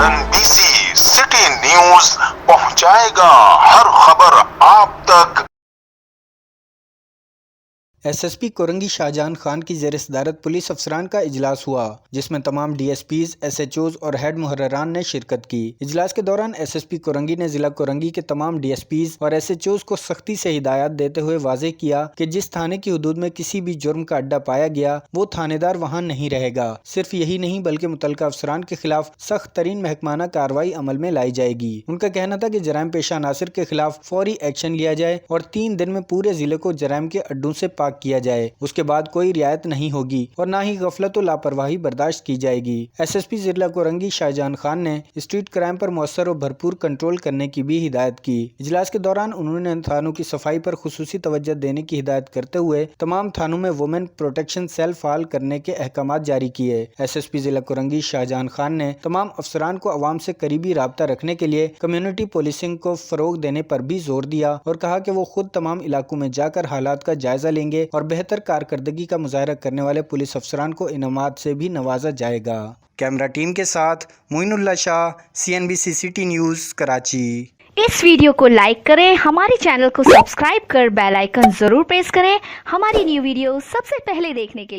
NBC city news पहुंचाएगा हर खबर आप तक। एसएसपी कोरंगी शाहजहां खान की ज़ेर सदारत पुलिस अफसरान का इजलास हुआ, जिसमें तमाम डीएसपीज, एसएचओज और हेड मुहर्ररान ने शिरकत की। इजलास के दौरान एसएसपी कोरंगी ने जिला कोरंगी के तमाम डीएसपीज और एसएचओज को सख्ती से हिदायत देते हुए वाज़ेह किया कि जिस थाने की हदूद में किसी भी जुर्म का अड्डा पाया गया वो थानेदार वहाँ नहीं रहेगा। सिर्फ यही नहीं बल्कि मुतल्लिका अफसरान के खिलाफ सख्त तरीन महकमाना कार्रवाई अमल में लाई जाएगी। उनका कहना था कि जराइम पेशा अनासिर के खिलाफ फौरी एक्शन लिया जाए और 3 दिन में पूरे जिले को जराइम के अड्डों से पाक किया जाए। उसके बाद कोई रियायत नहीं होगी और ना ही गफलत और लापरवाही बर्दाश्त की जाएगी। एसएसपी जिला कोरंगी शाहजहां खान ने स्ट्रीट क्राइम पर मौसर और भरपूर कंट्रोल करने की भी हिदायत की। इजलास के दौरान उन्होंने थानों की सफाई पर खुसूसी तवज्जो देने की हिदायत करते हुए तमाम थानों में वुमेन प्रोटेक्शन सेल फाल करने के अहकाम जारी किए। एसएसपी जिला कोरंगी शाहजहां खान ने तमाम अफसरान को अवाम से करीबी राब्ता रखने के लिए कम्युनिटी पुलिसिंग को फरोग देने पर भी जोर दिया और कहा कि वो खुद तमाम इलाकों में जाकर हालात का जायजा लेंगे और बेहतर कारकर्दगी का मुजाहरा करने वाले पुलिस अफसरान को इनामात से भी नवाजा जाएगा। कैमरा टीम के साथ Moinullah Shah, CNBC city news, Karachi. इस वीडियो को लाइक करें, हमारे चैनल को सब्सक्राइब कर बेल आइकन जरूर प्रेस करें हमारी न्यू वीडियो सबसे पहले देखने के लिए।